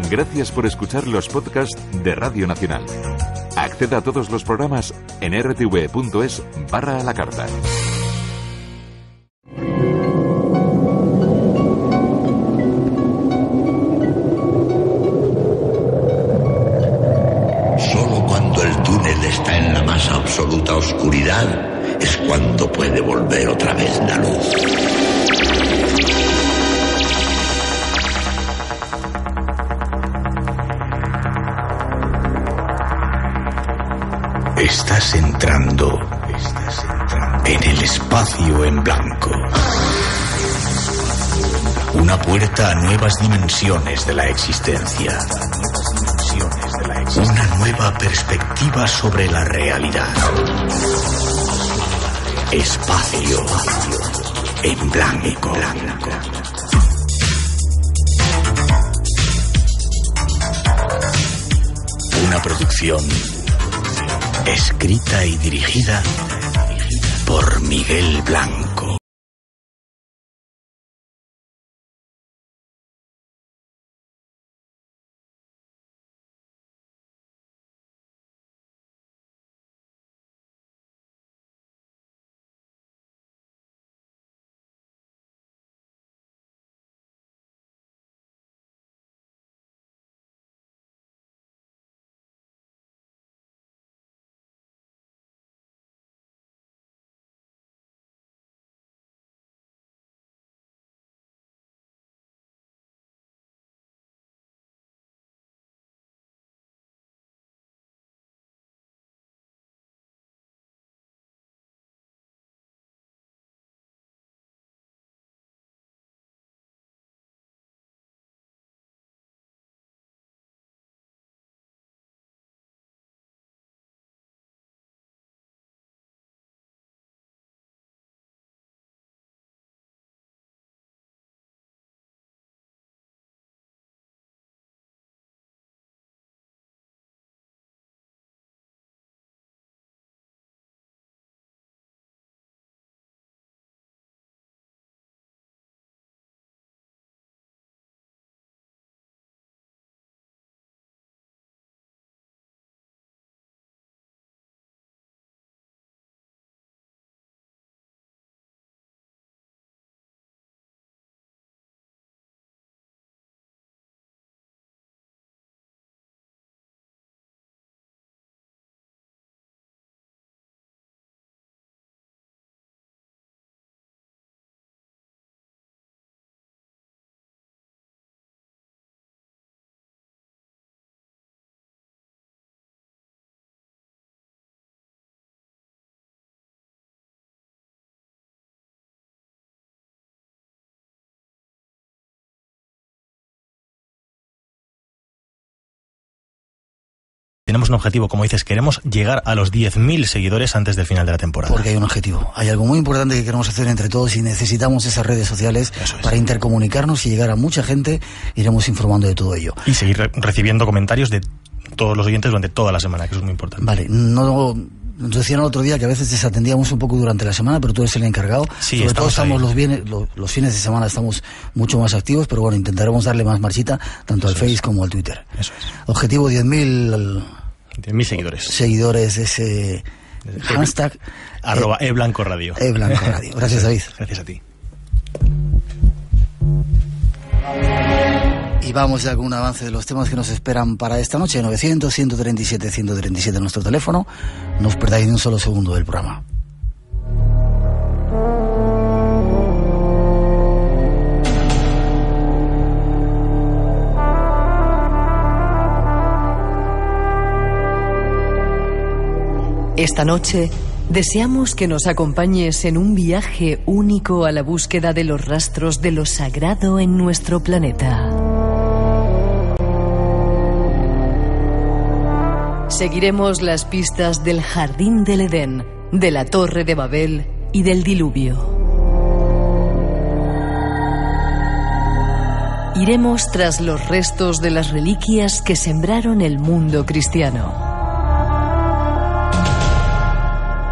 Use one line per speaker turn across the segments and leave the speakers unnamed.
Gracias por escuchar los podcasts de Radio Nacional. Acceda a todos los programas en rtv.es/a la carta.
Solo cuando el túnel está en la más absoluta oscuridad es cuando puede volver otra vez la luz. Estás entrando en el espacio en blanco. Una puerta a nuevas dimensiones de la existencia. Una nueva perspectiva sobre la realidad. Espacio en blanco. Una producción escrita y dirigida por Miguel Blanco.
Tenemos un objetivo, como dices, queremos llegar a los 10.000 seguidores antes del final de la temporada.
Porque hay un objetivo, hay algo muy importante que queremos hacer entre todos y necesitamos esas redes sociales para intercomunicarnos y llegar a mucha gente. Iremos informando de todo ello.
Y seguir recibiendo comentarios de todos los oyentes durante toda la semana, que eso es muy importante.
Vale, nos decían el otro día que a veces desatendíamos un poco durante la semana, pero tú eres el encargado.
Sí,
sobre todo estamos
ahí.
los fines de semana estamos mucho más activos, pero bueno, intentaremos darle más marchita tanto al Face como al Twitter.
Eso es.
Objetivo 10.000
seguidores.
Seguidores de ese hashtag
@eblancoradio.
@eblancoradio. Gracias, David.
Gracias a ti.
Y vamos ya con un avance de los temas que nos esperan para esta noche. 900-137-137 nuestro teléfono. No os perdáis ni un solo segundo del programa.
Esta noche deseamos que nos acompañes en un viaje único a la búsqueda de los rastros de lo sagrado en nuestro planeta. Seguiremos las pistas del Jardín del Edén, de la Torre de Babel y del Diluvio. Iremos tras los restos de las reliquias que sembraron el mundo cristiano,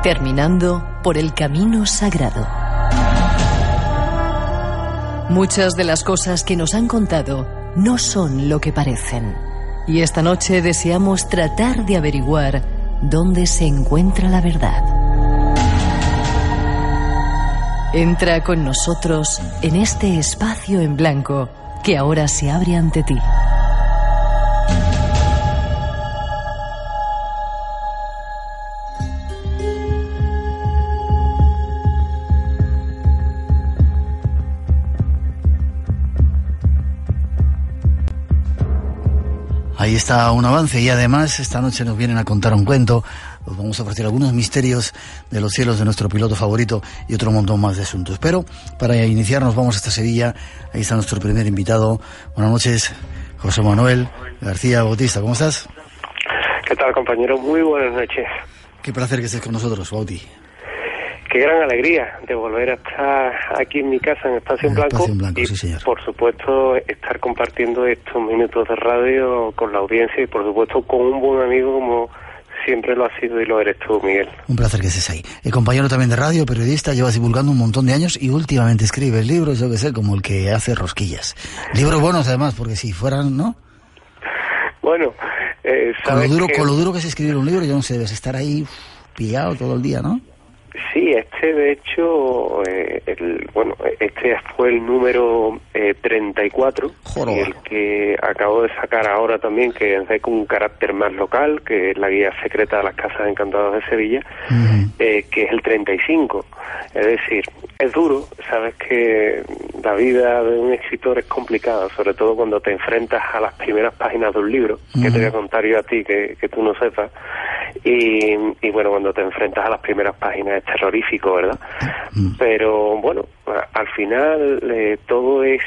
terminando por el camino sagrado. Muchas de las cosas que nos han contado no son lo que parecen. Y esta noche deseamos tratar de averiguar dónde se encuentra la verdad. Entra con nosotros en este espacio en blanco que ahora se abre ante ti.
Ahí está un avance y además esta noche nos vienen a contar un cuento. Os vamos a ofrecer algunos misterios de los cielos de nuestro piloto favorito y otro montón más de asuntos. Pero para iniciarnos vamos hasta Sevilla. Ahí está nuestro primer invitado. Buenas noches, José Manuel García Bautista. ¿Cómo estás?
¿Qué tal, compañero? Muy buenas noches.
Qué placer que estés con nosotros, Bauti.
Qué gran alegría de volver a estar aquí en mi casa en Espacio en Blanco, y,
sí, señor,
por supuesto, estar compartiendo estos minutos de radio con la audiencia y, por supuesto, con un buen amigo como siempre lo ha sido y lo eres tú, Miguel.
Un placer que estés ahí. Compañero también de radio, periodista, llevas divulgando un montón de años y últimamente escribes libros, yo que sé, como el que hace rosquillas. Libros buenos, además, porque si fueran, ¿no?
Bueno,
con lo duro que es escribir un libro, yo no sé, debes estar ahí pillado todo el día, ¿no?
Sí, de hecho, este fue el número 34, y el que acabo de sacar ahora también, que es de un carácter más local, que es la guía secreta de las casas encantadas de Sevilla, que es el 35. Es decir, es duro, sabes que la vida de un escritor es complicada, sobre todo cuando te enfrentas a las primeras páginas de un libro, que te voy a contar yo a ti, que tú no sepas. Y bueno, cuando te enfrentas a las primeras páginas es terrorífico, ¿verdad? Pero bueno, al final todo en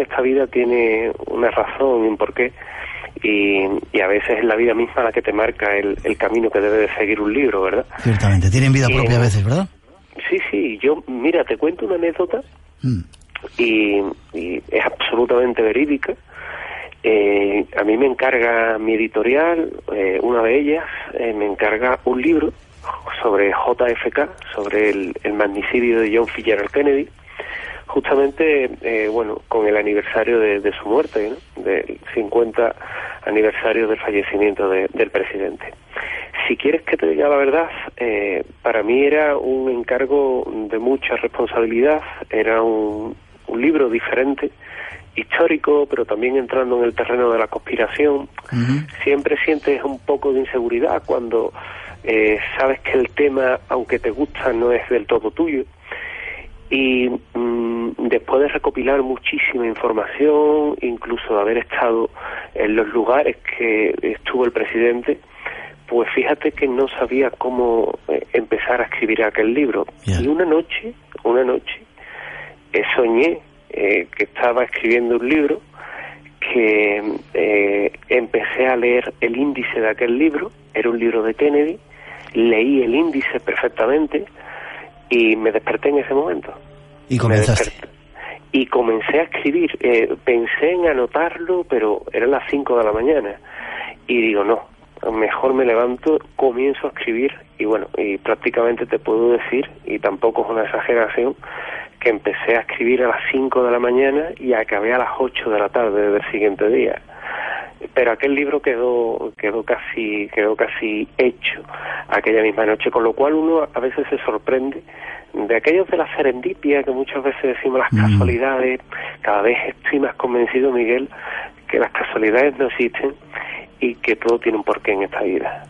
esta vida tiene una razón y un porqué, y a veces es la vida misma la que te marca el camino que debe de seguir un libro, ¿verdad?
Ciertamente, tienen vida propia a veces, ¿verdad?
Sí, yo, mira, te cuento una anécdota y es absolutamente verídica. A mí me encarga mi editorial, una de ellas, me encarga un libro sobre JFK, sobre el magnicidio de John Fitzgerald Kennedy, justamente, con el aniversario de su muerte, ¿no? Del 50 aniversario del fallecimiento del presidente. Si quieres que te diga la verdad, para mí era un encargo de mucha responsabilidad, era un libro diferente, histórico, pero también entrando en el terreno de la conspiración. Siempre sientes un poco de inseguridad cuando sabes que el tema, aunque te gusta, no es del todo tuyo. Y después de recopilar muchísima información, incluso de haber estado en los lugares que estuvo el presidente, pues fíjate que no sabía cómo empezar a escribir aquel libro. Y una noche soñé que estaba escribiendo un libro, que empecé a leer el índice de aquel libro. Era un libro de Kennedy, leí el índice perfectamente y me desperté en ese momento.
¿Y comenzaste?
Y comencé a escribir. Pensé en anotarlo, pero eran las 5 de la mañana. Y digo, no, mejor me levanto, comienzo a escribir. Y bueno, y prácticamente te puedo decir, y tampoco es una exageración, que empecé a escribir a las 5 de la mañana y acabé a las 8 de la tarde del siguiente día. Pero aquel libro quedó casi hecho aquella misma noche, con lo cual uno a veces se sorprende de aquellos de la serendipia, que muchas veces decimos las casualidades. Cada vez estoy más convencido, Miguel, que las casualidades no existen y que todo tiene un porqué en esta vida.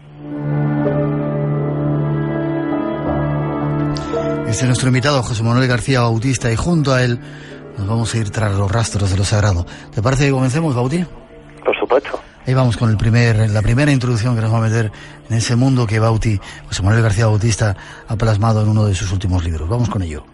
Este es nuestro invitado, José Manuel García Bautista, y junto a él nos vamos a ir tras los rastros de lo sagrado. ¿Te parece que comencemos, Bauti?
Por supuesto.
Ahí vamos con la primera introducción que nos va a meter en ese mundo que José Manuel García Bautista ha plasmado en uno de sus últimos libros. Vamos con ello.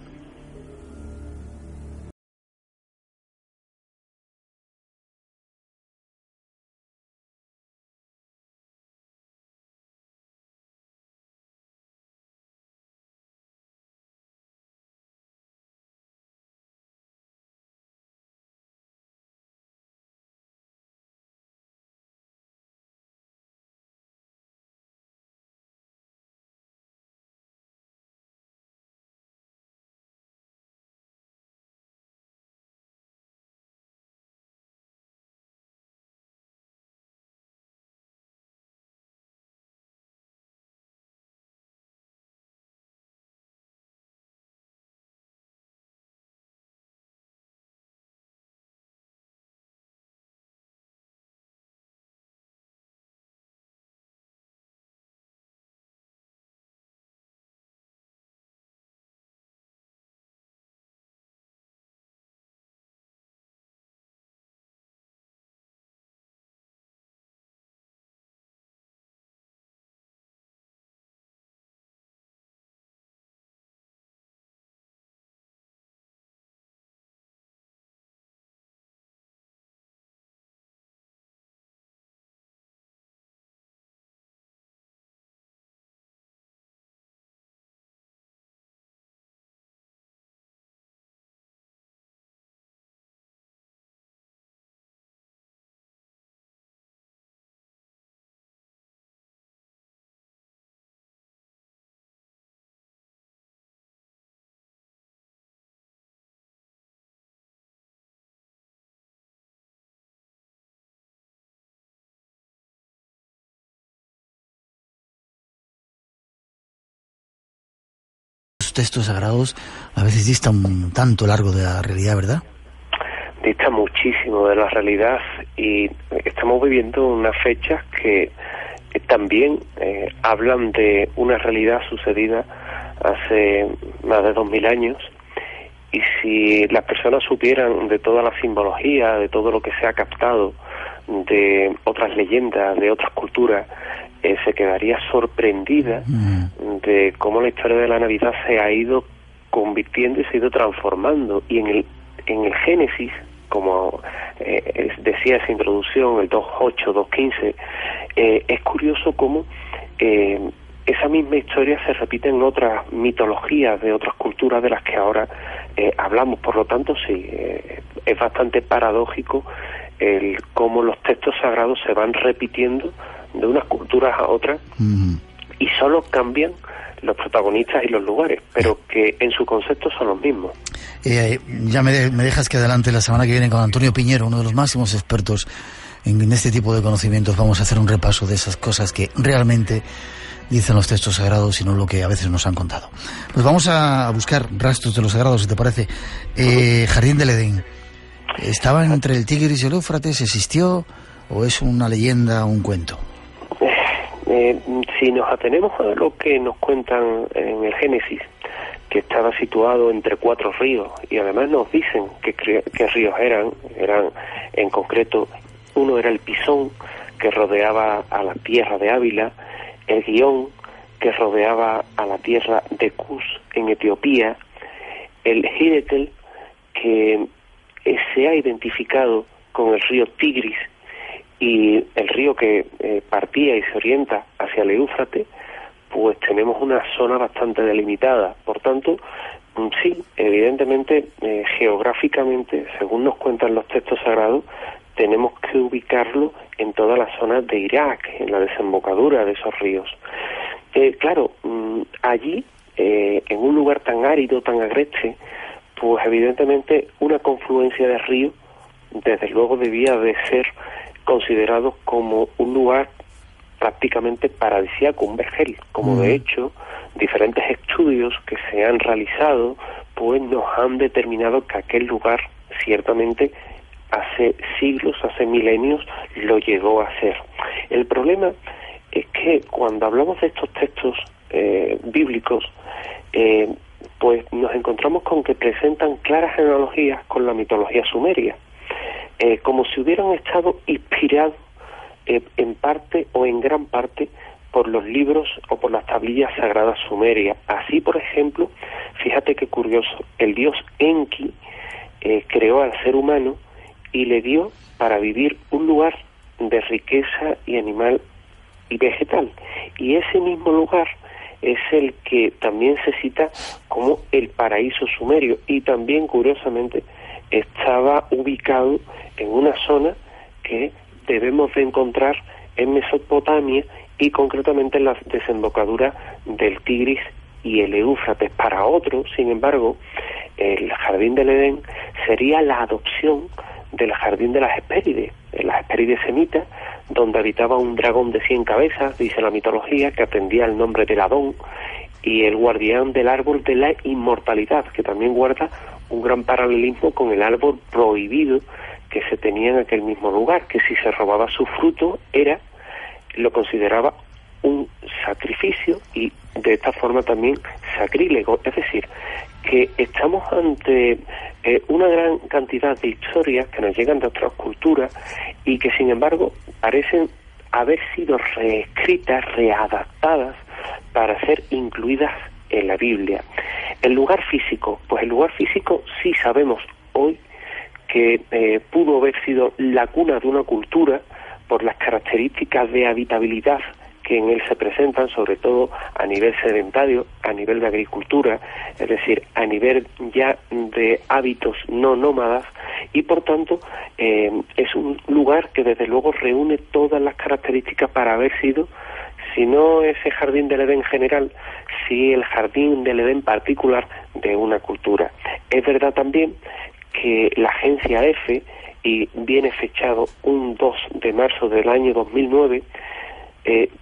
textos sagrados a veces distan tanto largo de la realidad, ¿verdad?
Dista muchísimo de la realidad, y estamos viviendo unas fechas que también hablan de una realidad sucedida hace más de 2000 años, y si las personas supieran de toda la simbología, de todo lo que se ha captado de otras leyendas, de otras culturas, se quedaría sorprendida de cómo la historia de la Navidad se ha ido convirtiendo y se ha ido transformando. Y en el Génesis, como decía esa introducción, el 2.8, 2.15, es curioso cómo esa misma historia se repite en otras mitologías de otras culturas de las que ahora hablamos. Por lo tanto, sí, es bastante paradójico el cómo los textos sagrados se van repitiendo de unas culturas a otras, y solo cambian los protagonistas y los lugares, pero que en su concepto son los mismos.
Ya me dejas que adelante la semana que viene con Antonio Piñero, uno de los máximos expertos en este tipo de conocimientos. Vamos a hacer un repaso de esas cosas que realmente dicen los textos sagrados y no lo que a veces nos han contado. Pues vamos a buscar rastros de los sagrados, si te parece. Jardín del Edén. ¿Estaba entre el Tigris y el Éufrates? ¿Existió o es una leyenda o un cuento?
Si nos atenemos a lo que nos cuentan en el Génesis, que estaba situado entre 4 ríos, y además nos dicen qué ríos eran en concreto, uno era el Pisón, que rodeaba a la tierra de Ávila, el Guión, que rodeaba a la tierra de Cus en Etiopía, el Hiddekel, que se ha identificado con el río Tigris, y el río que partía y se orienta hacia el Éufrates, pues tenemos una zona bastante delimitada. Por tanto, sí, evidentemente, geográficamente, según nos cuentan los textos sagrados, tenemos que ubicarlo en toda la zona de Irak, en la desembocadura de esos ríos. Claro, allí, en un lugar tan árido, tan agreste, pues evidentemente una confluencia de ríos, desde luego debía de ser considerado como un lugar prácticamente paradisíaco, un vergel, como de hecho diferentes estudios que se han realizado pues nos han determinado que aquel lugar ciertamente hace siglos, hace milenios lo llegó a ser. El problema es que cuando hablamos de estos textos bíblicos, pues nos encontramos con que presentan claras analogías con la mitología sumeria, como si hubieran estado inspirados en parte o en gran parte por los libros o por las tablillas sagradas sumerias. Así, por ejemplo, fíjate qué curioso, el dios Enki creó al ser humano y le dio para vivir un lugar de riqueza y animal y vegetal, y ese mismo lugar es el que también se cita como el paraíso sumerio, y también curiosamente estaba ubicado en una zona que debemos de encontrar en Mesopotamia, y concretamente en la desembocadura del Tigris y el Éufrates. Para otros, sin embargo, el Jardín del Edén sería la adopción del Jardín de las Hespérides, en las Hespérides semitas, donde habitaba un dragón de 100 cabezas, dice la mitología, que atendía el nombre de Ladón, y el guardián del árbol de la inmortalidad, que también guarda un gran paralelismo con el árbol prohibido que se tenía en aquel mismo lugar, que si se robaba su fruto lo consideraba un sacrificio, y de esta forma también sacrílego. Es decir, que estamos ante una gran cantidad de historias que nos llegan de otras culturas y que sin embargo parecen haber sido reescritas, readaptadas para ser incluidas en la Biblia. El lugar físico, pues el lugar físico sí sabemos hoy que pudo haber sido la cuna de una cultura por las características de habitabilidad que en él se presentan, sobre todo a nivel sedentario, a nivel de agricultura, es decir, a nivel ya de hábitos no nómadas, y por tanto es un lugar que desde luego reúne todas las características para haber sido, si no ese Jardín del Edén general, sí el Jardín del Edén particular de una cultura. Es verdad también que la agencia EFE, y viene fechado un 2 de marzo del año 2009,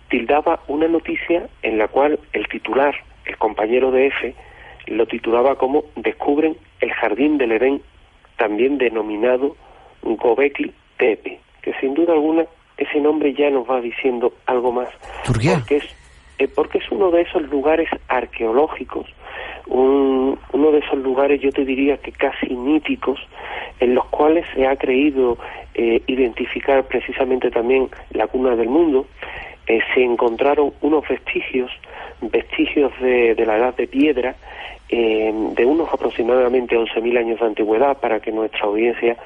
tildaba una noticia en la cual el titular, el compañero de EFE, lo titulaba como Descubren el Jardín del Edén, también denominado Göbekli Tepe, que sin duda alguna ese nombre ya nos va diciendo algo más.
¿Turquía?
Porque es uno de esos lugares arqueológicos, uno de esos lugares, yo te diría que casi míticos, en los cuales se ha creído identificar precisamente también la cuna del mundo. Se encontraron unos vestigios de la edad de piedra, de unos aproximadamente 11.000 años de antigüedad, para que nuestra audiencia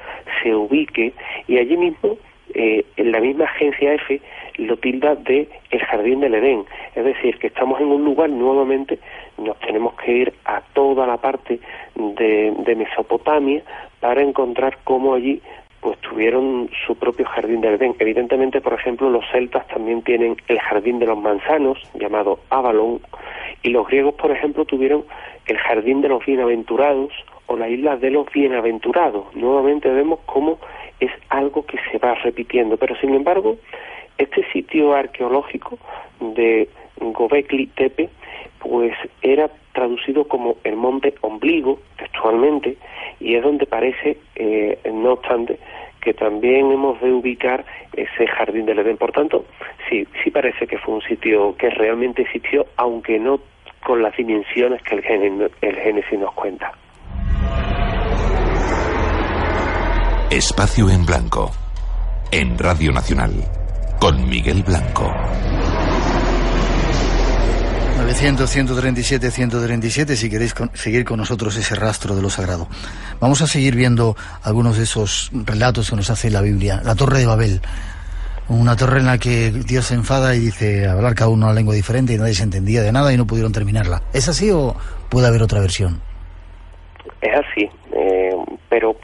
se ubique, y allí mismo en la misma agencia EFE lo tilda de el Jardín del Edén, es decir, que estamos en un lugar, nuevamente nos tenemos que ir a toda la parte de Mesopotamia para encontrar cómo allí pues tuvieron su propio Jardín del Edén. Evidentemente, por ejemplo, los celtas también tienen el Jardín de los Manzanos, llamado Avalon, y los griegos, por ejemplo, tuvieron el Jardín de los Bienaventurados o la Isla de los Bienaventurados. Nuevamente vemos cómo es algo que se va repitiendo, pero sin embargo, este sitio arqueológico de Göbekli Tepe, pues era traducido como el Monte Ombligo, textualmente, y es donde parece, no obstante, que también hemos de ubicar ese Jardín del Edén. Por tanto, sí parece que fue un sitio que realmente existió, aunque no con las dimensiones que el Génesis nos cuenta.
Espacio en Blanco, en Radio Nacional, con Miguel Blanco.
900-137-137, si queréis seguir con nosotros ese rastro de lo sagrado. Vamos a seguir viendo algunos de esos relatos que nos hace la Biblia. La Torre de Babel, una torre en la que Dios se enfada y dice hablar cada uno una lengua diferente y nadie se entendía de nada y no pudieron terminarla. ¿Es así o puede haber otra versión?
Es así, pero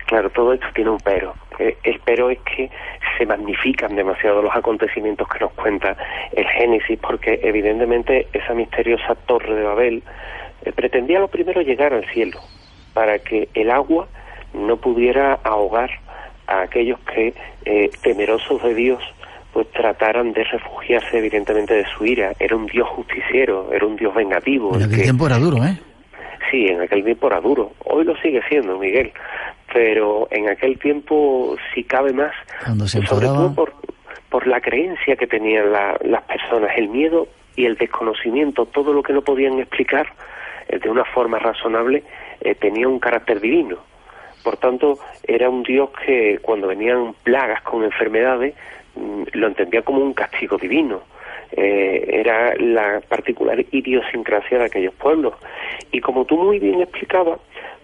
claro, todo esto tiene un pero. El pero es que se magnifican demasiado los acontecimientos que nos cuenta el Génesis, porque evidentemente esa misteriosa Torre de Babel pretendía lo primero llegar al cielo, para que el agua no pudiera ahogar a aquellos que, temerosos de Dios, pues trataran de refugiarse evidentemente de su ira. Era un Dios justiciero, era un Dios vengativo.
En aquel tiempo era duro, ¿eh?
Sí, en aquel tiempo era duro. Hoy lo sigue siendo, Miguel. Pero en aquel tiempo sí cabe más, sobre todo por la creencia que tenían las personas, el miedo y el desconocimiento, todo lo que no podían explicar de una forma razonable tenía un carácter divino. Por tanto, era un Dios que cuando venían plagas con enfermedades lo entendía como un castigo divino. Era la particular idiosincrasia de aquellos pueblos. Y como tú muy bien explicabas,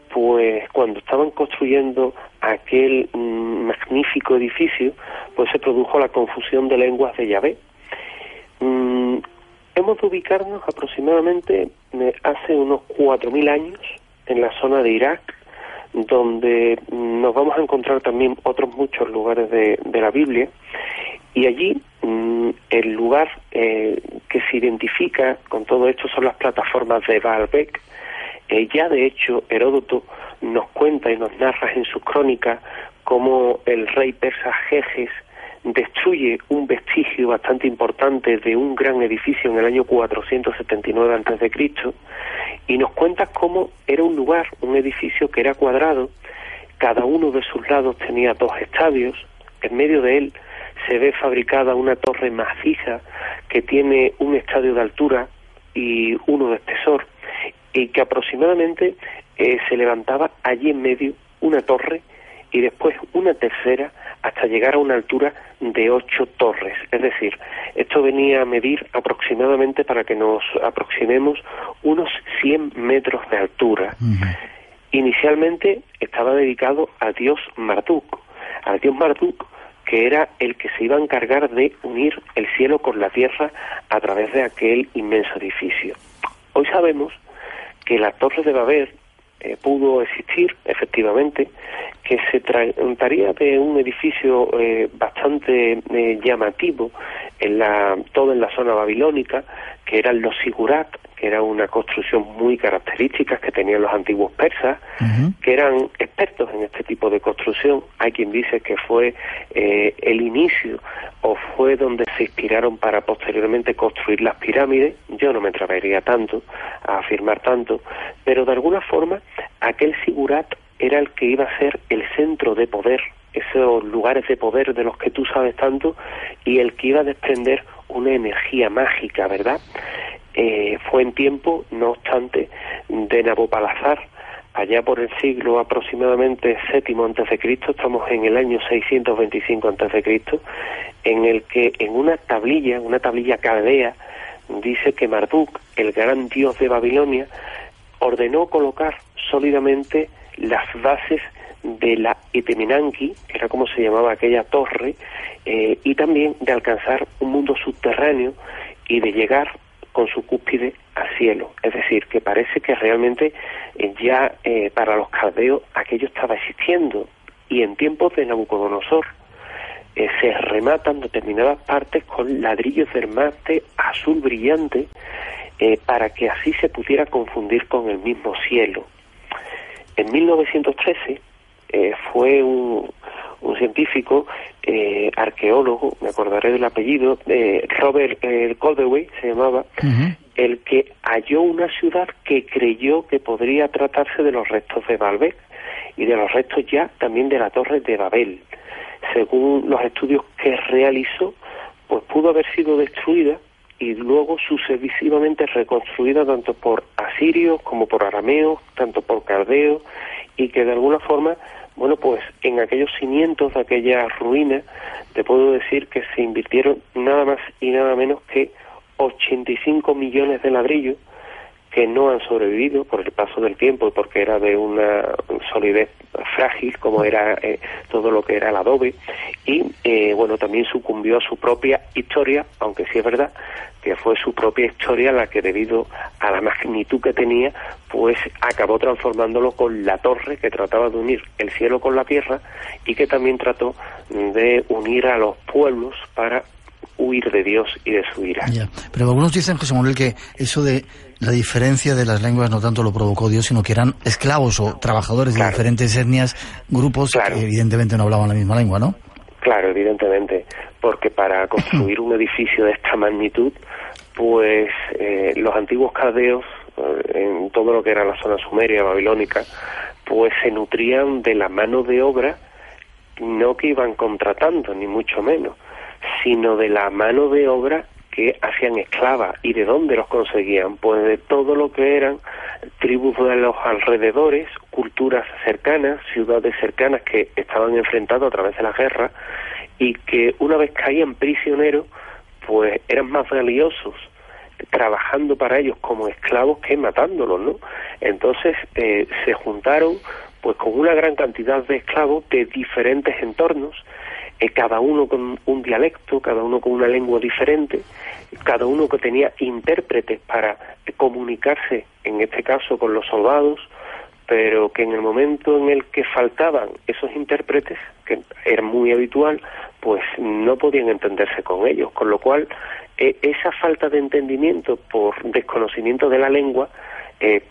pues cuando estaban construyendo aquel magnífico edificio, pues se produjo la confusión de lenguas de Yahvé. Hemos de ubicarnos aproximadamente hace unos 4.000 años en la zona de Irak, donde nos vamos a encontrar también otros muchos lugares de la Biblia, y allí el lugar que se identifica con todo esto son las plataformas de Baalbek. Ya de hecho Heródoto nos cuenta y nos narra en sus crónicas cómo el rey persa Jejes destruye un vestigio bastante importante de un gran edificio en el año 479 a.C. y nos cuenta cómo era un lugar, un edificio que era cuadrado, cada uno de sus lados tenía 2 estadios, en medio de él se ve fabricada una torre maciza que tiene un estadio de altura y uno de espesor, y que aproximadamente se levantaba allí en medio una torre y después una tercera hasta llegar a una altura de 8 torres. Es decir, esto venía a medir aproximadamente, para que nos aproximemos, unos 100 metros de altura. Inicialmente estaba dedicado al dios Marduk, que era el que se iba a encargar de unir el cielo con la tierra a través de aquel inmenso edificio. Hoy sabemos que la Torre de Babel pudo existir, efectivamente, que se trataría de un edificio bastante llamativo, todo en la zona babilónica, que eran los sigurat, que era una construcción muy característica que tenían los antiguos persas, que eran expertos en este tipo de construcción. Hay quien dice que fue el inicio o fue donde se inspiraron para posteriormente construir las pirámides. Yo no me atrevería tanto a afirmar tanto, pero de alguna forma aquel sigurat era el que iba a ser el centro de poder, esos lugares de poder de los que tú sabes tanto, y el que iba a desprender una energía mágica, ¿verdad? Fue en tiempo, no obstante, de Nabopolassar, allá por el siglo aproximadamente VII a.C., estamos en el año 625 a.C., en el que en una tablilla caldea, dice que Marduk, el gran dios de Babilonia, ordenó colocar sólidamente las bases de la Etemenanki, que era como se llamaba aquella torre, y también de alcanzar un mundo subterráneo y de llegar con su cúspide al cielo. Es decir, que parece que realmente ya para los caldeos aquello estaba existiendo, y en tiempos de Nabucodonosor se rematan determinadas partes con ladrillos de mate azul brillante, para que así se pudiera confundir con el mismo cielo. En 1913 fue un científico, arqueólogo, me acordaré del apellido, Robert Goldaway se llamaba, el que halló una ciudad que creyó que podría tratarse de los restos de Baalbek y de los restos ya también de la Torre de Babel. Según los estudios que realizó, pues pudo haber sido destruida y luego sucesivamente reconstruida tanto por asirios como por arameos, tanto por caldeos, y que de alguna forma, bueno, pues en aquellos cimientos de aquella ruina, te puedo decir que se invirtieron nada más y nada menos que 85 millones de ladrillos, que no han sobrevivido por el paso del tiempo y porque era de una solidez frágil, como era todo lo que era el adobe, y bueno, también sucumbió a su propia historia, aunque sí es verdad que fue su propia historia la que, debido a la magnitud que tenía, pues acabó transformándolo con la torre que trataba de unir el cielo con la tierra, y que también trató de unir a los pueblos para huir de Dios y de su ira.
Ya. Pero algunos dicen, José Manuel, que eso de la diferencia de las lenguas no tanto lo provocó Dios, sino que eran esclavos o trabajadores de diferentes etnias, grupos que evidentemente no hablaban la misma lengua, ¿no?
Claro, evidentemente, porque para construir un edificio de esta magnitud, pues los antiguos caldeos, en todo lo que era la zona sumeria, babilónica, pues se nutrían de la mano de obra, no que iban contratando, ni mucho menos, sino de la mano de obra que hacían esclava. ¿Y de dónde los conseguían? Pues de todo lo que eran tribus de los alrededores, culturas cercanas, ciudades cercanas que estaban enfrentadas a través de la guerra, y que una vez caían prisioneros, pues eran más valiosos trabajando para ellos como esclavos que matándolos, ¿no? Entonces se juntaron pues con una gran cantidad de esclavos de diferentes entornos, cada uno con un dialecto, cada uno con una lengua diferente, cada uno que tenía intérpretes para comunicarse, en este caso con los soldados, pero que en el momento en el que faltaban esos intérpretes, que era muy habitual, pues no podían entenderse con ellos, con lo cual esa falta de entendimiento por desconocimiento de la lengua,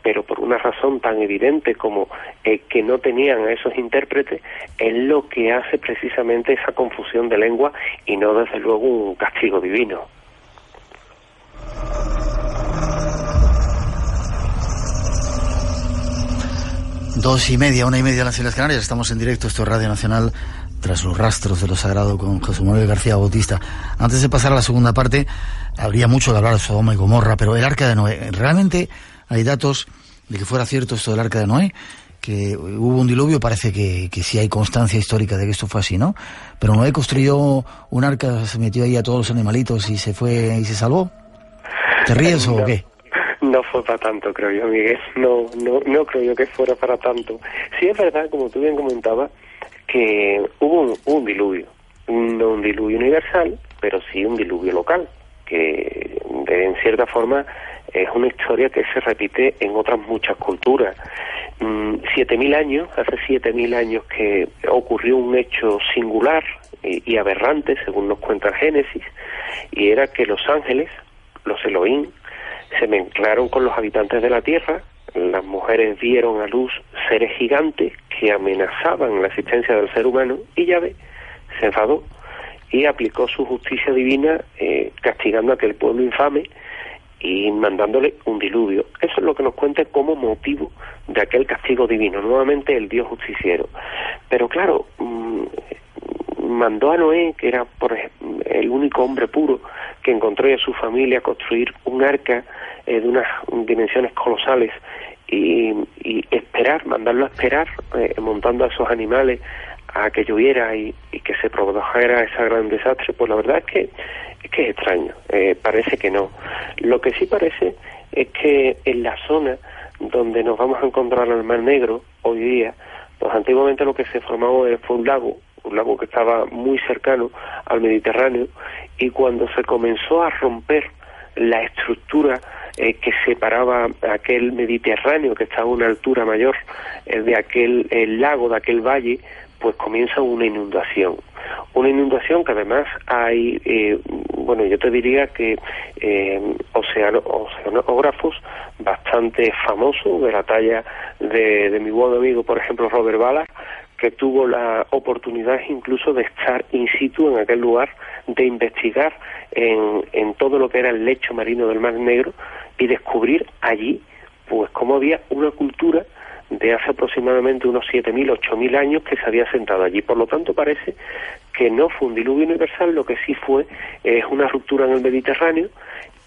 pero por una razón tan evidente como que no tenían a esos intérpretes, es lo que hace precisamente esa confusión de lengua, y no desde luego un castigo divino.
Dos y media, 1:30 en las Islas Canarias. Estamos en directo, esto es Radio Nacional, tras los rastros de lo sagrado, con José Manuel García Bautista. Antes de pasar a la segunda parte, habría mucho que hablar de Sodoma y Gomorra, pero el Arca de Noé, ¿realmente hay datos de que fuera cierto esto del Arca de Noé? Que hubo un diluvio, parece que sí hay constancia histórica de que esto fue así, ¿no? Pero Noé construyó un arca, se metió ahí a todos los animalitos y se fue y se salvó. ¿Te ríes o qué?
No fue para tanto, creo yo, Miguel. No creo yo que fuera para tanto. Sí es verdad, como tú bien comentabas, que hubo un diluvio. No un diluvio universal, pero sí un diluvio local, que en cierta forma es una historia que se repite en otras muchas culturas. 7.000 años, hace 7.000 años que ocurrió un hecho singular y aberrante, según nos cuenta el Génesis, y era que los ángeles, los Elohim, se mezclaron con los habitantes de la tierra. Las mujeres dieron a luz seres gigantes que amenazaban la existencia del ser humano, y Yahvé se enfadó y aplicó su justicia divina, castigando a aquel pueblo infame y mandándole un diluvio. Eso es lo que nos cuenta como motivo de aquel castigo divino, nuevamente el Dios justiciero. Pero claro, mandó a Noé, que era el único hombre puro que encontró, y a su familia, construir un arca de unas dimensiones colosales, y mandarlo a esperar, montando a esos animales a que lloviera y que se produjera ese gran desastre. Pues la verdad es que es extraño, parece que no. Lo que sí parece es que en la zona donde nos vamos a encontrar el Mar Negro hoy día, pues antiguamente lo que se formaba fue un lago que estaba muy cercano al Mediterráneo, y cuando se comenzó a romper la estructura que separaba aquel Mediterráneo, que estaba a una altura mayor de aquel lago, de aquel valle, pues comienza una inundación que además hay, yo te diría que oceanógrafos bastante famosos, de la talla de mi buen amigo, por ejemplo, Robert Ballard, que tuvo la oportunidad incluso de estar in situ en aquel lugar, de investigar en todo lo que era el lecho marino del Mar Negro, y descubrir allí pues cómo había una cultura de hace aproximadamente unos 7.000, 8.000 años que se había sentado allí. Por lo tanto, parece que no fue un diluvio universal, lo que sí fue es una ruptura en el Mediterráneo,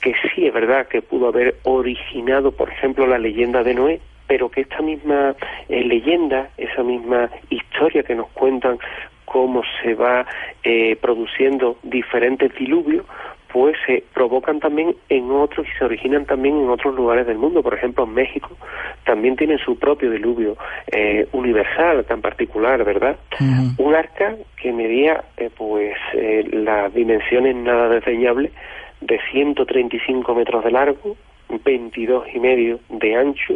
que sí es verdad que pudo haber originado, por ejemplo, la leyenda de Noé, pero que esta misma leyenda, esa misma historia que nos cuentan cómo se va produciendo diferentes diluvios, pues se provocan también en otros y se originan también en otros lugares del mundo. Por ejemplo, en México también tienen su propio diluvio universal, tan particular, ¿verdad? Uh-huh. Un arca que medía las dimensiones nada desdeñables de 135 metros de largo, 22,5 de ancho,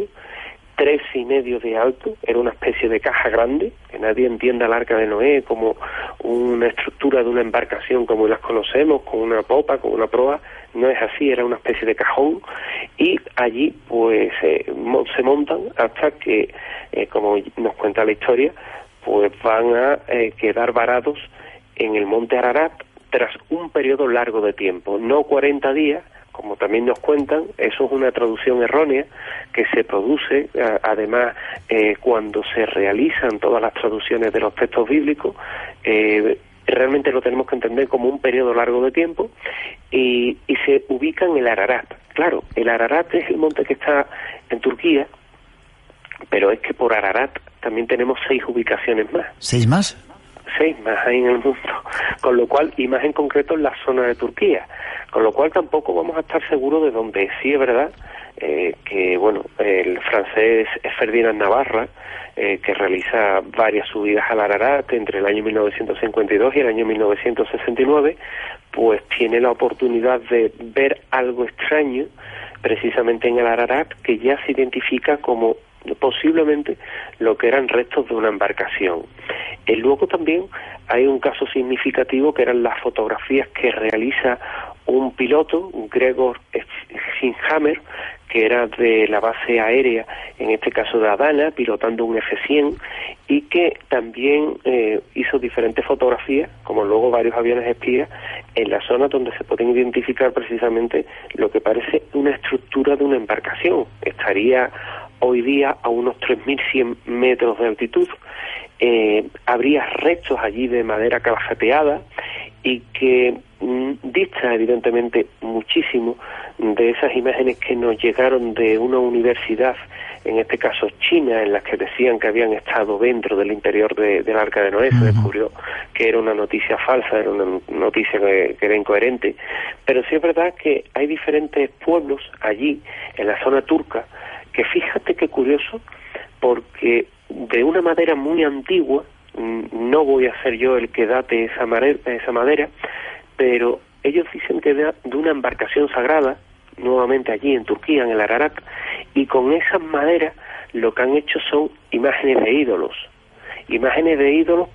13,5 de alto. Era una especie de caja grande, que nadie entienda el arca de Noé como una estructura de una embarcación como las conocemos, con una popa, con una proa. No es así, era una especie de cajón, y allí pues se montan hasta que, como nos cuenta la historia, pues van a quedar varados en el monte Ararat tras un periodo largo de tiempo, no 40 días, como también nos cuentan. Eso es una traducción errónea que se produce, además, cuando se realizan todas las traducciones de los textos bíblicos. Realmente lo tenemos que entender como un periodo largo de tiempo, y se ubica en el Ararat. Claro, el Ararat es el monte que está en Turquía, pero es que por Ararat también tenemos 6 ubicaciones más.
¿6 más?
6 más hay en el mundo, con lo cual, y más en concreto en la zona de Turquía, con lo cual tampoco vamos a estar seguros de dónde. Sí es verdad que, el francés Ferdinand Navarra, que realiza varias subidas al Ararat entre el año 1952 y el año 1969, pues tiene la oportunidad de ver algo extraño precisamente en el Ararat, que ya se identifica como posiblemente lo que eran restos de una embarcación. Luego también hay un caso significativo, que eran las fotografías que realiza un piloto, Gregor Schinhammer, que era de la base aérea, en este caso de Adana, pilotando un F-100, y que también hizo diferentes fotografías, como luego varios aviones espías, en la zona donde se pueden identificar precisamente lo que parece una estructura de una embarcación. Estaría hoy día a unos 3.100 metros de altitud. Habría restos allí de madera calafateada, y que dista evidentemente muchísimo de esas imágenes que nos llegaron de una universidad, en este caso China, en las que decían que habían estado dentro del interior del Arca de Noé. Se descubrió que era una noticia falsa, era una noticia que era incoherente. Pero sí es verdad que hay diferentes pueblos allí, en la zona turca, que fíjate qué curioso, porque de una madera muy antigua, no voy a ser yo el que date esa madera, pero ellos dicen que de una embarcación sagrada, nuevamente allí en Turquía, en el Ararat, y con esas maderas lo que han hecho son imágenes de ídolos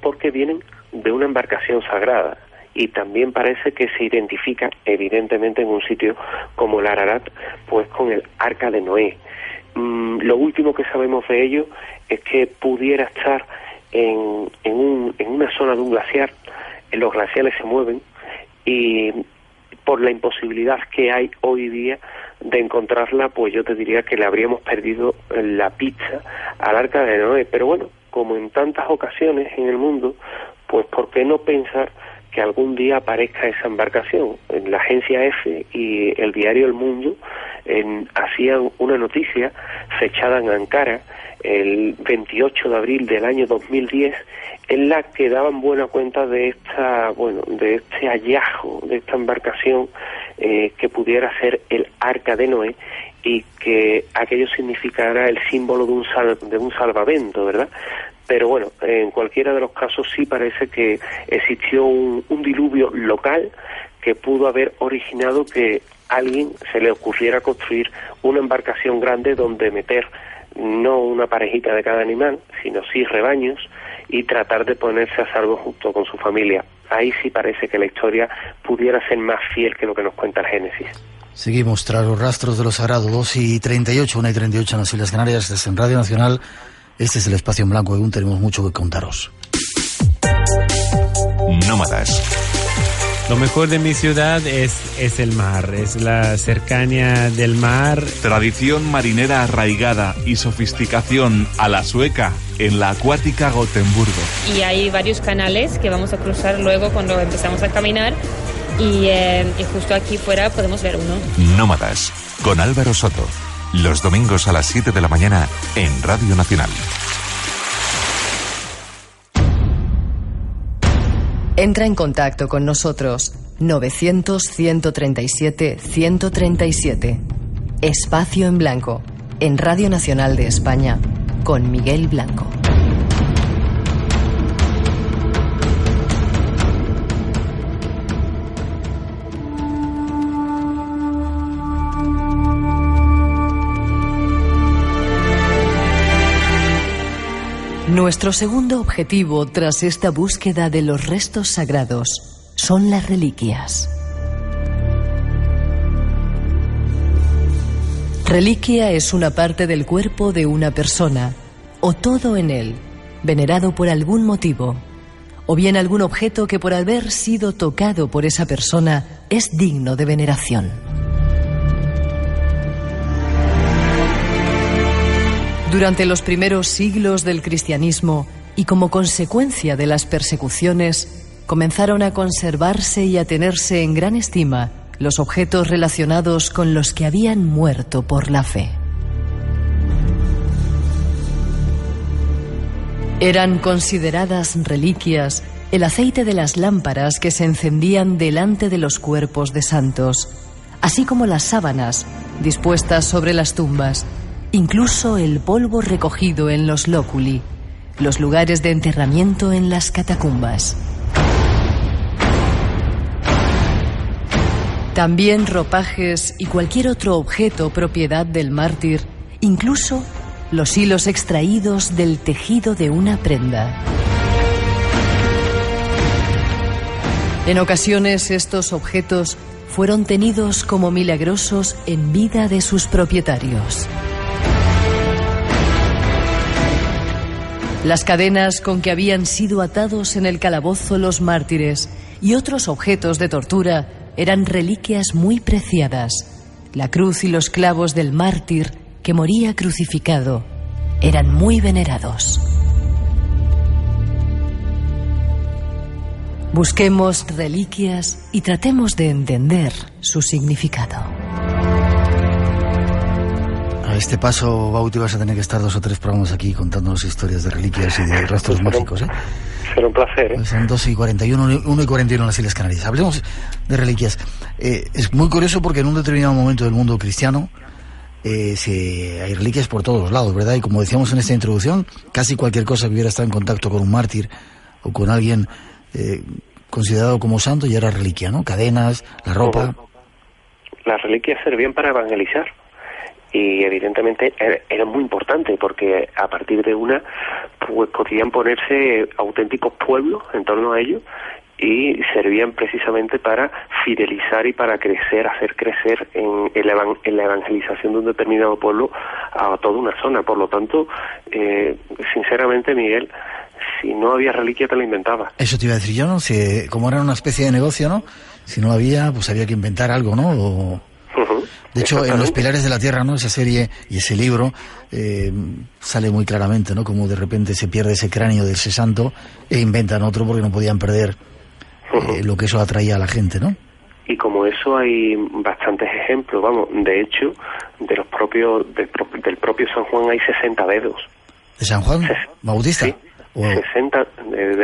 porque vienen de una embarcación sagrada, y también parece que se identifica evidentemente en un sitio como el Ararat, pues con el Arca de Noé. Lo último que sabemos de ello es que pudiera estar en una zona de un glaciar. Los glaciares se mueven y por la imposibilidad que hay hoy día de encontrarla, pues yo te diría que le habríamos perdido la pista al Arca de Noé. Pero bueno, como en tantas ocasiones en el mundo, pues ¿por qué no pensar que algún día aparezca esa embarcación? En la agencia EFE y el diario El Mundo hacían una noticia fechada en Ankara el 28 de abril del año 2010, en la que daban buena cuenta de este hallazgo de esta embarcación que pudiera ser el Arca de Noé, y que aquello significara el símbolo de un salvamento, ¿verdad? Pero bueno, en cualquiera de los casos sí parece que existió un diluvio local que pudo haber originado que a alguien se le ocurriera construir una embarcación grande donde meter no una parejita de cada animal, sino sí rebaños, y tratar de ponerse a salvo junto con su familia. Ahí sí parece que la historia pudiera ser más fiel que lo que nos cuenta el Génesis.
Seguimos tras los rastros de lo sagrado. 2:38, 1:38 en las Islas Canarias. Desde en Radio Nacional, este es el Espacio en Blanco, y aún tenemos mucho que contaros.
Nómadas.
Lo mejor de mi ciudad es el mar, es la cercanía del mar.
Tradición marinera arraigada y sofisticación a la sueca en la acuática Gotemburgo.
Y hay varios canales que vamos a cruzar luego cuando empezamos a caminar y justo aquí fuera podemos ver uno.
Nómadas, con Álvaro Soto. Los domingos a las 7 de la mañana en Radio Nacional.
Entra en contacto con nosotros 900-137-137. Espacio en Blanco, en Radio Nacional de España, con Miguel Blanco. Nuestro segundo objetivo tras esta búsqueda de los restos sagrados son las reliquias. Reliquia es una parte del cuerpo de una persona, o todo en él, venerado por algún motivo, o bien algún objeto que por haber sido tocado por esa persona es digno de veneración. Durante los primeros siglos del cristianismo y como consecuencia de las persecuciones, comenzaron a conservarse y a tenerse en gran estima los objetos relacionados con los que habían muerto por la fe. Eran consideradas reliquias el aceite de las lámparas que se encendían delante de los cuerpos de santos, así como las sábanas dispuestas sobre las tumbas, incluso el polvo recogido en los lóculi, los lugares de enterramiento en las catacumbas. También ropajes y cualquier otro objeto propiedad del mártir, incluso los hilos extraídos del tejido de una prenda. En ocasiones estos objetos fueron tenidos como milagrosos en vida de sus propietarios. Las cadenas con que habían sido atados en el calabozo los mártires y otros objetos de tortura eran reliquias muy preciadas. La cruz y los clavos del mártir que moría crucificado eran muy venerados. Busquemos reliquias y tratemos de entender su significado.
A este paso, Bauti, vas a tener que estar 2 o 3 programas aquí contándonos historias de reliquias y de rastros mágicos, ¿eh?
Será un placer, ¿eh?
Pues son 2:41, 1:41 en las Islas Canarias. Hablemos de reliquias. Es muy curioso porque en un determinado momento del mundo cristiano hay reliquias por todos los lados, ¿verdad? Y como decíamos en esta introducción, casi cualquier cosa que hubiera estado en contacto con un mártir o con alguien considerado como santo ya era reliquia, ¿no? Cadenas, la ropa.
Las reliquias servían para evangelizar. Y evidentemente era muy importante porque a partir de una pues podían ponerse auténticos pueblos en torno a ellos y servían precisamente para fidelizar y para hacer crecer en la evangelización de un determinado pueblo a toda una zona. Por lo tanto, sinceramente, Miguel, si no había reliquia te la inventaba.
Eso te iba a decir yo, ¿no? Como era una especie de negocio, ¿no? Si no había, pues había que inventar algo, ¿no? De hecho, en Los Pilares de la Tierra, ¿no? Esa serie y ese libro sale muy claramente, ¿no? Como de repente se pierde ese cráneo de ese santo e inventan otro porque no podían perder lo que eso atraía a la gente, ¿no?
Y como eso hay bastantes ejemplos, vamos, de hecho, del propio San Juan hay 60 dedos.
¿De San Juan Bautista?
Sí, 60,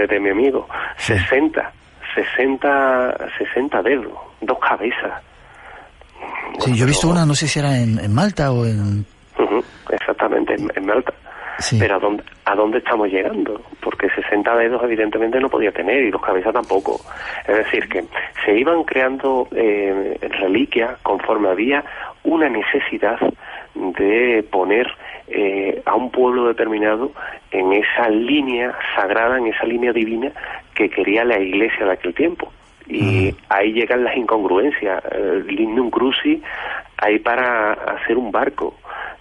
de mi amigo, sí. 60 dedos, 2 cabezas.
Sí, yo he visto una, no sé si era en Malta o en...
Exactamente, en Malta. Sí. Pero ¿a dónde estamos llegando? Porque 60 dedos evidentemente no podía tener y 2 cabezas tampoco. Es decir, que se iban creando reliquias conforme había una necesidad de poner a un pueblo determinado en esa línea sagrada, en esa línea divina que quería la Iglesia de aquel tiempo. Y ahí llegan las incongruencias. Lignum Crucis, ahí para hacer un barco,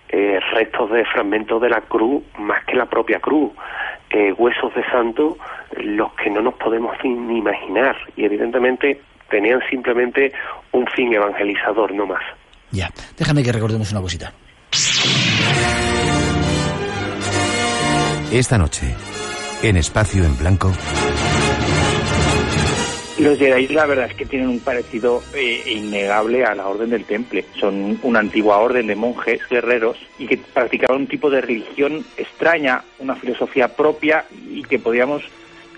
restos de fragmentos de la cruz más que la propia cruz, huesos de santo, los que no nos podemos ni imaginar, y evidentemente tenían simplemente un fin evangelizador, no más.
Ya, déjame que recordemos una cosita.
Esta noche, en Espacio en Blanco...
Los Jedi, la verdad es que tienen un parecido innegable a la Orden del Temple. Son una antigua orden de monjes guerreros y que practicaban un tipo de religión extraña, una filosofía propia y que podíamos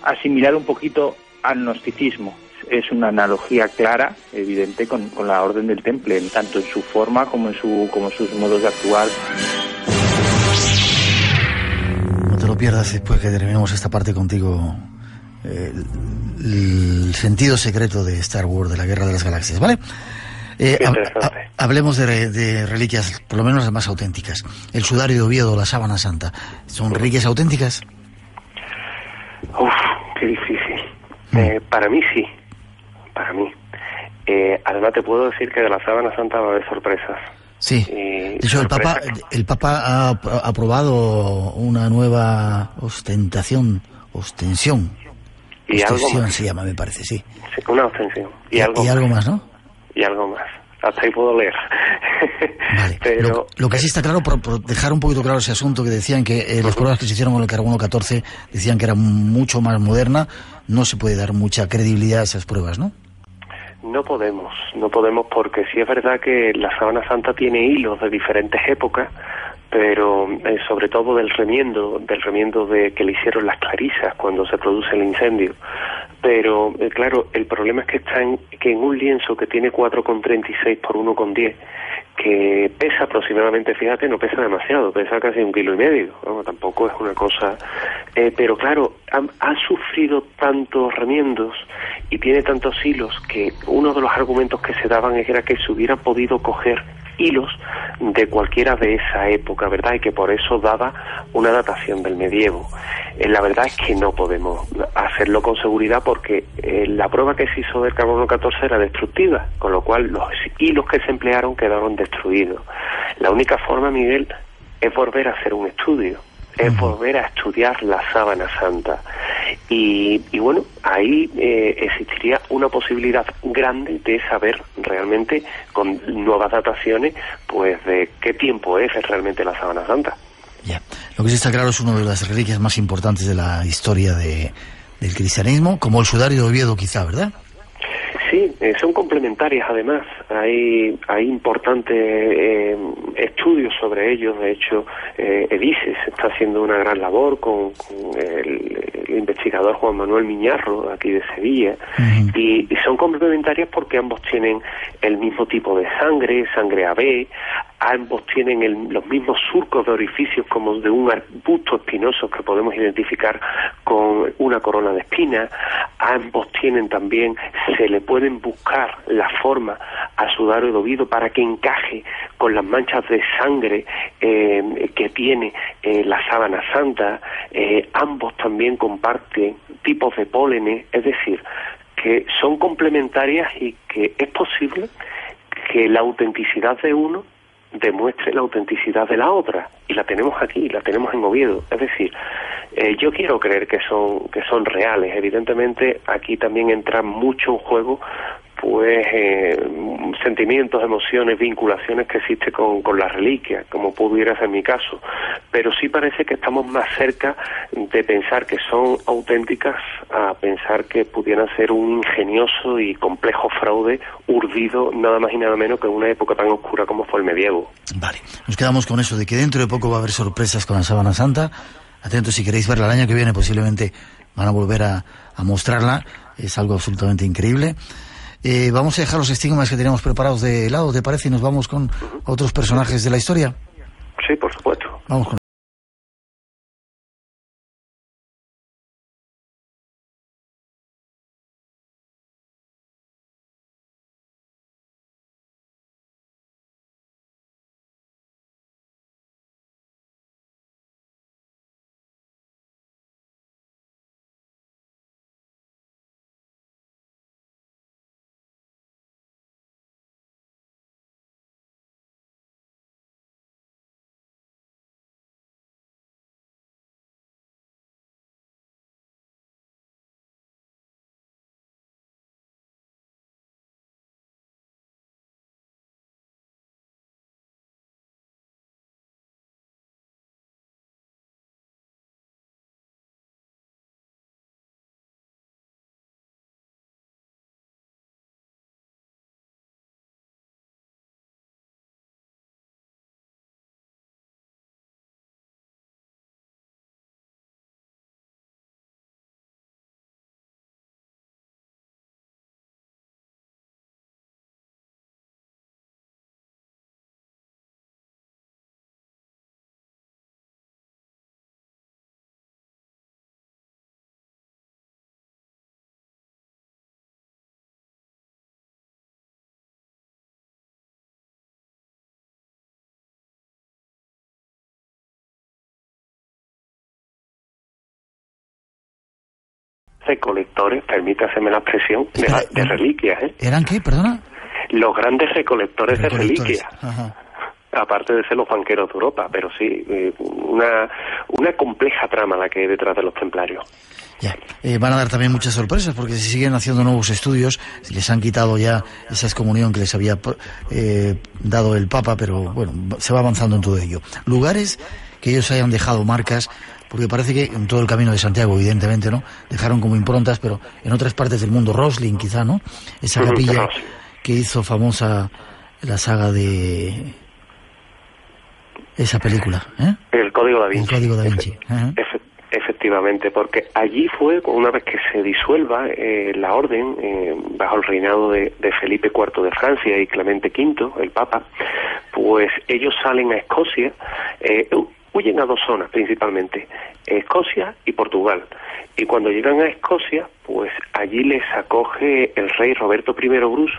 asimilar un poquito al gnosticismo. Es una analogía clara, evidente, con la Orden del Temple, tanto en su forma como en sus modos de actuar.
No te lo pierdas después que terminemos esta parte contigo. El sentido secreto de Star Wars, de la Guerra de las Galaxias, ¿vale? Hablemos de reliquias, por lo menos las más auténticas. El sudario de Oviedo, la sábana santa, ¿son reliquias auténticas?
Uf, qué difícil. Para mí sí, para mí. Además te puedo decir que de la sábana santa va a haber sorpresas.
Sí, de hecho el Papa ha aprobado una nueva ostensión.
Y algo más.
Se llama, me parece, sí.
Una ostensión.
Y algo más, ¿no?
Y algo más. Hasta ahí puedo leer.
Vale. Pero lo que sí está claro, por dejar un poquito claro ese asunto, que decían que las pruebas que se hicieron con el carbono 14 decían que era mucho más moderna, no se puede dar mucha credibilidad a esas pruebas, ¿no?
No podemos porque sí es verdad que la sábana santa tiene hilos de diferentes épocas, pero sobre todo del remiendo de que le hicieron las clarisas cuando se produce el incendio. Pero claro, el problema es que está en un lienzo que tiene 4,36 por 1,10, que pesa aproximadamente, fíjate, no pesa demasiado, pesa casi 1,5 kilos. Bueno, tampoco es una cosa... pero claro, ha sufrido tantos remiendos y tiene tantos hilos que uno de los argumentos que se daban era que se hubiera podido coger hilos de cualquiera de esa época, ¿verdad? Y que por eso daba una datación del medievo. La verdad es que no podemos hacerlo con seguridad porque la prueba que se hizo del carbono 14 era destructiva, con lo cual los hilos que se emplearon quedaron destruidos. La única forma, Miguel, es volver a hacer un estudio, es volver a estudiar la sábana santa. Y bueno, ahí existiría una posibilidad grande de saber realmente, con nuevas dataciones, pues de qué tiempo es realmente la sábana santa.
Ya. Lo que sí está claro es una de las reliquias más importantes de la historia del cristianismo, como el sudario de Oviedo quizá, ¿verdad?
Sí, son complementarias además. Hay importantes estudios sobre ellos. De hecho, EDISES está haciendo una gran labor con el investigador Juan Manuel Miñarro, aquí de Sevilla, y son complementarias porque ambos tienen el mismo tipo de sangre AB, ambos tienen los mismos surcos de orificios como de un arbusto espinoso que podemos identificar con una corona de espinas, ambos tienen también, se le pueden buscar la forma a sudario de Oviedo para que encaje con las manchas de sangre que tiene la sábana santa, ambos también comparten tipos de pólenes, es decir, que son complementarias y que es posible que la autenticidad de uno demuestre la autenticidad de la otra, y la tenemos aquí, la tenemos en Oviedo. Es decir, yo quiero creer que son reales. Evidentemente aquí también entra mucho en juego pues sentimientos, emociones, vinculaciones que existe con las reliquias, como pudiera ser mi caso, pero sí parece que estamos más cerca de pensar que son auténticas a pensar que pudieran ser un ingenioso y complejo fraude urdido nada más y nada menos que en una época tan oscura como fue el medievo.
Vale, nos quedamos con eso de que dentro de poco va a haber sorpresas con la Sábana Santa. Atentos si queréis verla el año que viene, posiblemente van a volver a mostrarla. Es algo absolutamente increíble. Vamos a dejar los estigmas que teníamos preparados de lado, ¿te parece? Y nos vamos con otros personajes de la historia.
Sí, por supuesto.
Vamos con
recolectores, permítaseme la expresión, de reliquias.
¿Eran qué, perdona?
Los grandes recolectores de reliquias.
Ajá.
Aparte de ser los banqueros de Europa, pero sí, una compleja trama la que hay detrás de los templarios.
Ya, van a dar también muchas sorpresas porque se siguen haciendo nuevos estudios, les han quitado ya esa excomunión que les había dado el Papa, pero bueno, se va avanzando en todo ello. Lugares que ellos hayan dejado marcas, porque parece que en todo el Camino de Santiago, evidentemente, ¿no? Dejaron como improntas, pero en otras partes del mundo, Rosslyn quizá, ¿no? Esa capilla que hizo famosa la saga de esa película,
El Código Da Vinci.
El Código Da Vinci.
Efectivamente, porque allí fue, una vez que se disuelva la orden, bajo el reinado de Felipe IV de Francia y Clemente V, el Papa, pues ellos salen a Escocia, huyen a dos zonas principalmente, Escocia y Portugal. Y cuando llegan a Escocia, pues allí les acoge el rey Roberto I Bruce,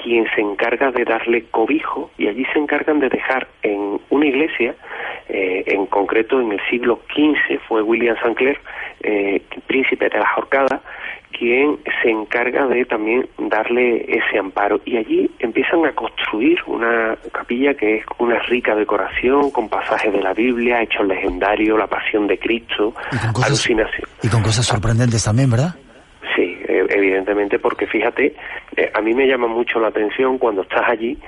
quien se encarga de darle cobijo, y allí se encargan de dejar en una iglesia, en concreto en el siglo XV fue William St. Clair, príncipe de las Orcadas, quien se encarga de también darle ese amparo, y allí empiezan a construir una capilla que es una rica decoración con pasajes de la Biblia, hechos legendarios, la pasión de Cristo, alucinación.
Y con cosas sorprendentes también, ¿verdad?
Sí, evidentemente, porque fíjate, a mí me llama mucho la atención cuando estás allí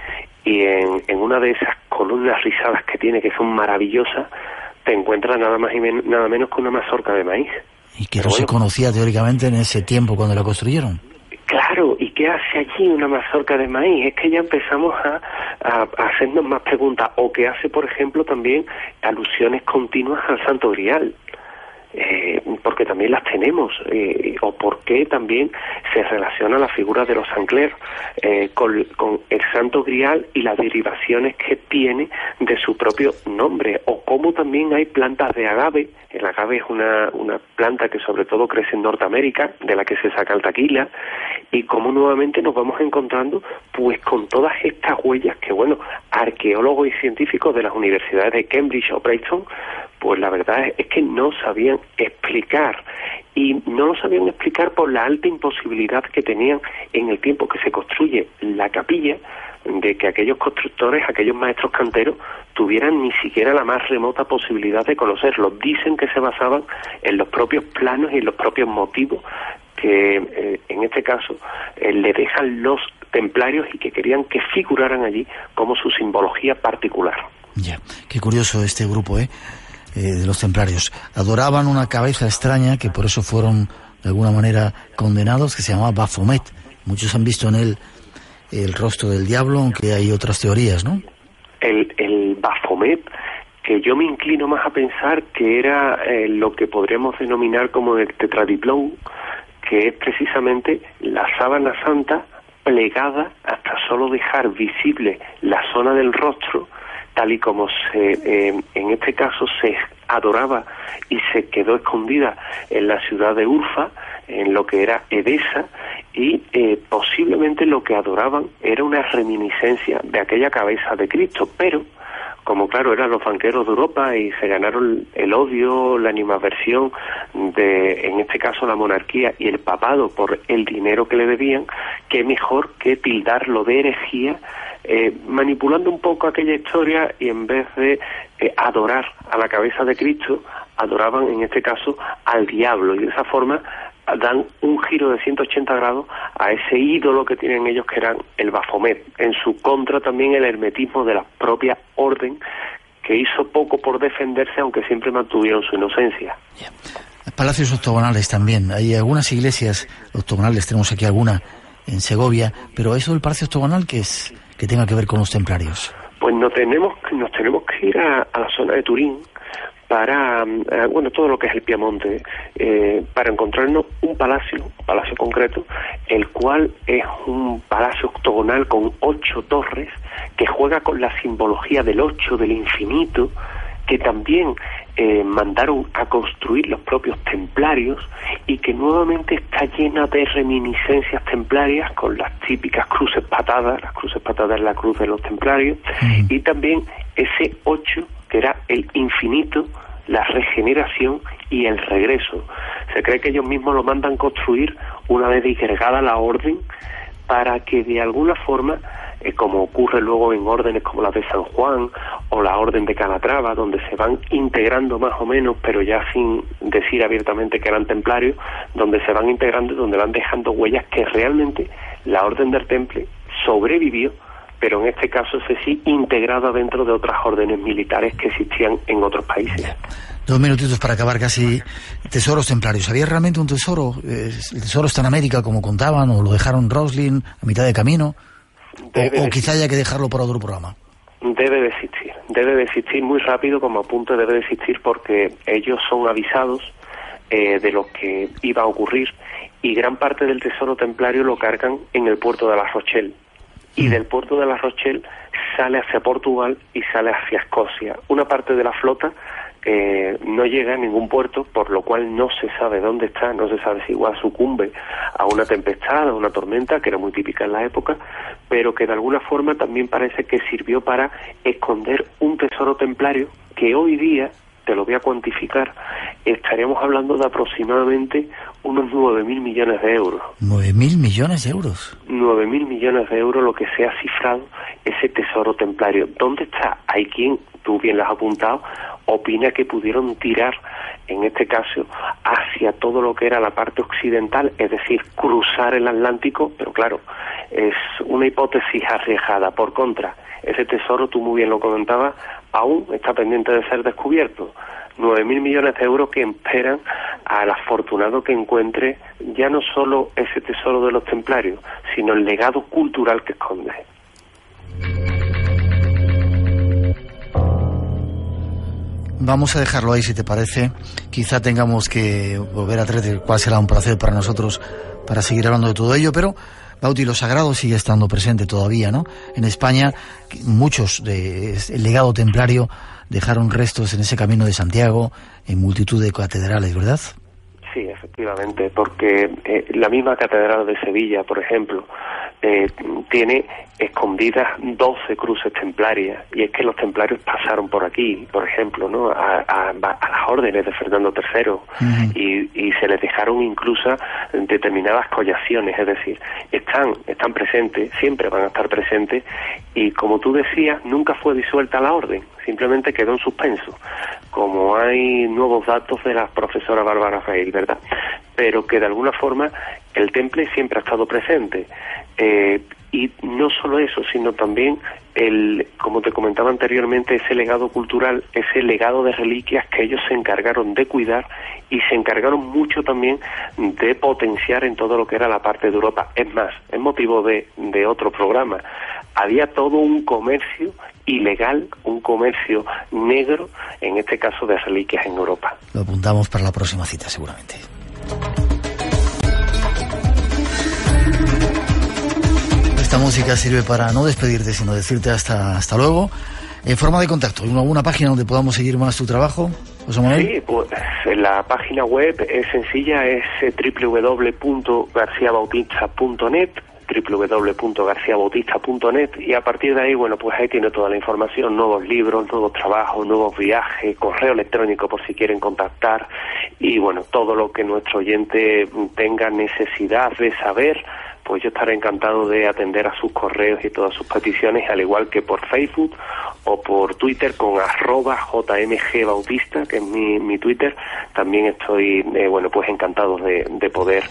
y en una de esas columnas rizadas que tiene, que son maravillosas, te encuentras nada más y nada menos que una mazorca de maíz.
Y que no se conocía teóricamente en ese tiempo cuando la construyeron.
Claro, ¿y qué hace allí una mazorca de maíz? Es que ya empezamos a hacernos más preguntas, o que hace, por ejemplo, también alusiones continuas al Santo Grial. Porque también las tenemos, o por qué también se relaciona la figura de los St. Clair con el Santo Grial y las derivaciones que tiene de su propio nombre, o cómo también hay plantas de agave. El agave es una planta que sobre todo crece en Norteamérica, de la que se saca el tequila, y cómo nuevamente nos vamos encontrando pues con todas estas huellas que, bueno, arqueólogos y científicos de las universidades de Cambridge o Brighton, pues la verdad es que no sabían explicar, y no lo sabían explicar por la alta imposibilidad que tenían en el tiempo que se construye la capilla, de que aquellos constructores, aquellos maestros canteros, tuvieran ni siquiera la más remota posibilidad de conocerlo. Dicen que se basaban en los propios planos y en los propios motivos que, en este caso, le dejan los templarios y que querían que figuraran allí como su simbología particular.
Ya, qué curioso este grupo, de los templarios. Adoraban una cabeza extraña, que por eso fueron de alguna manera condenados, que se llamaba Baphomet. Muchos han visto en él el rostro del diablo, aunque hay otras teorías, ¿no?
El Baphomet, que yo me inclino más a pensar que era lo que podríamos denominar como el tetradiplón, que es precisamente la sábana santa plegada hasta solo dejar visible la zona del rostro, tal y como en este caso se adoraba y se quedó escondida en la ciudad de Urfa, en lo que era Edesa, y posiblemente lo que adoraban era una reminiscencia de aquella cabeza de Cristo, pero como claro eran los banqueros de Europa y se ganaron el odio, la animadversión de, en este caso, la monarquía y el papado por el dinero que le debían, qué mejor que tildarlo de herejía, manipulando un poco aquella historia, y en vez de adorar a la cabeza de Cristo, adoraban en este caso al diablo, y de esa forma dan un giro de 180 grados a ese ídolo que tienen ellos, que eran el Baphomet. En su contra también el hermetismo de la propia orden, que hizo poco por defenderse, aunque siempre mantuvieron su inocencia.
Palacios octogonales también. Hay algunas iglesias octogonales, tenemos aquí alguna en Segovia, pero eso del palacio octogonal, ¿qué es que tenga que ver con los templarios?
Pues nos tenemos que ir a la zona de Turín, para, todo lo que es el Piamonte, para encontrarnos un palacio concreto, el cual es un palacio octogonal con 8 torres, que juega con la simbología del 8, del infinito, que también mandaron a construir los propios templarios, y que nuevamente está llena de reminiscencias templarias, con las típicas cruces patadas. Las cruces patadas es la cruz de los templarios, y también ese 8, que era el infinito, la regeneración y el regreso. Se cree que ellos mismos lo mandan construir una vez disgregada la orden, para que de alguna forma, como ocurre luego en órdenes como la de San Juan o la orden de Calatrava, donde se van integrando más o menos, pero ya sin decir abiertamente que eran templarios, donde se van integrando y donde van dejando huellas, que realmente la orden del Temple sobrevivió, pero en este caso sí integrada dentro de otras órdenes militares que existían en otros países.
2 minutitos para acabar casi. Tesoros templarios. ¿Había realmente un tesoro? ¿El tesoro está en América, como contaban, o lo dejaron Roslin a mitad de camino? O quizá haya que dejarlo para otro programa.
Debe de existir muy rápido, como apunte, debe de existir, porque ellos son avisados de lo que iba a ocurrir, y gran parte del tesoro templario lo cargan en el puerto de La Rochelle, y del puerto de La Rochelle sale hacia Portugal y sale hacia Escocia. Una parte de la flota no llega a ningún puerto, por lo cual no se sabe dónde está, no se sabe si igual sucumbe a una tempestad, a una tormenta, que era muy típica en la época, pero que de alguna forma también parece que sirvió para esconder un tesoro templario que hoy día, te lo voy a cuantificar, estaríamos hablando de aproximadamente unos 9.000 millones de euros.
¿9.000 millones de euros?
9.000 millones de euros lo que se ha cifrado ese tesoro templario. ¿Dónde está? Hay quien, tú bien lo has apuntado, opina que pudieron tirar, en este caso, hacia todo lo que era la parte occidental, es decir, cruzar el Atlántico, pero claro, es una hipótesis arriesgada. Por contra, ese tesoro, tú muy bien lo comentabas, aún está pendiente de ser descubierto. 9.000 millones de euros que esperan al afortunado que encuentre ya no solo ese tesoro de los templarios, sino el legado cultural que esconde.
Vamos a dejarlo ahí, si te parece. Quizá tengamos que volver a traer, el cual será un placer para nosotros para seguir hablando de todo ello, pero Bauti, lo sagrado sigue estando presente todavía, ¿no? En España, muchos del legado templario dejaron restos en ese camino de Santiago, en multitud de catedrales, ¿verdad?
Sí, efectivamente, porque la misma Catedral de Sevilla, por ejemplo, tiene escondidas 12 cruces templarias, y es que los templarios pasaron por aquí, por ejemplo, ¿no? a las órdenes de Fernando III, y se les dejaron incluso determinadas collaciones, es decir, están presentes, siempre van a estar presentes, y como tú decías, nunca fue disuelta la orden, simplemente quedó en suspenso, como hay nuevos datos de la profesora Bárbara Feil, ¿verdad? Pero que de alguna forma el temple siempre ha estado presente. Y no solo eso, sino también, como te comentaba anteriormente, ese legado cultural, ese legado de reliquias que ellos se encargaron de cuidar y se encargaron mucho también de potenciar en todo lo que era la parte de Europa. Es más, es motivo de otro programa. Había todo un comercio ilegal, un comercio negro, en este caso de reliquias en Europa.
Lo apuntamos para la próxima cita, seguramente. Esta música sirve para no despedirte, sino decirte hasta luego. En forma de contacto, ¿alguna página donde podamos seguir más tu trabajo, José Manuel?
Sí, pues la página web es sencilla, es www.garciabautista.net, www.garciabautista.net, y a partir de ahí, bueno, pues ahí tiene toda la información, nuevos libros, nuevos trabajos, nuevos viajes, correo electrónico por si quieren contactar, y bueno, todo lo que nuestro oyente tenga necesidad de saber, pues yo estaré encantado de atender a sus correos y todas sus peticiones, al igual que por Facebook o por Twitter con @jmgbautista, que es mi Twitter. También estoy, bueno, pues encantado de poder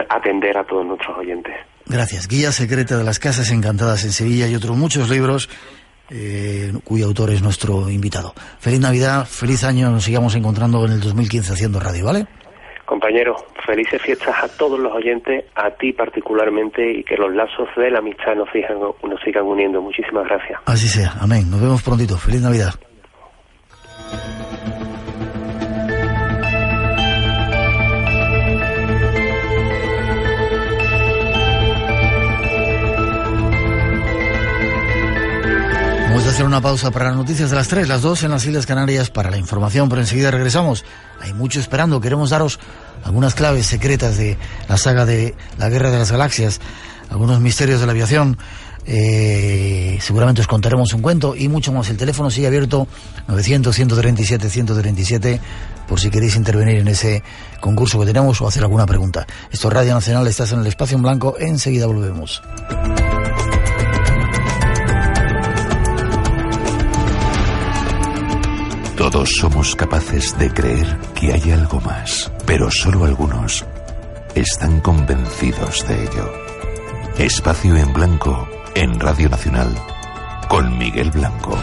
atender a todos nuestros oyentes.
Gracias. Guía secreta de las Casas Encantadas en Sevilla y otros muchos libros, cuyo autor es nuestro invitado. Feliz Navidad, feliz año, nos sigamos encontrando en el 2015 haciendo radio, ¿vale?
Compañero, felices fiestas a todos los oyentes, a ti particularmente, y que los lazos de la amistad nos sigan uniendo. Muchísimas gracias.
Así sea, amén. Nos vemos prontito. Feliz Navidad. Vamos a hacer una pausa para las noticias de las 3, las 2 en las Islas Canarias para la información, pero enseguida regresamos. Hay mucho esperando, queremos daros algunas claves secretas de la saga de la Guerra de las Galaxias, algunos misterios de la aviación, seguramente os contaremos un cuento y mucho más. El teléfono sigue abierto, 900-137-137, por si queréis intervenir en ese concurso que tenemos o hacer alguna pregunta. Esto es Radio Nacional, estás en el Espacio en Blanco, enseguida volvemos.
Todos somos capaces de creer que hay algo más, pero solo algunos están convencidos de ello. Espacio en Blanco en Radio Nacional con Miguel Blanco.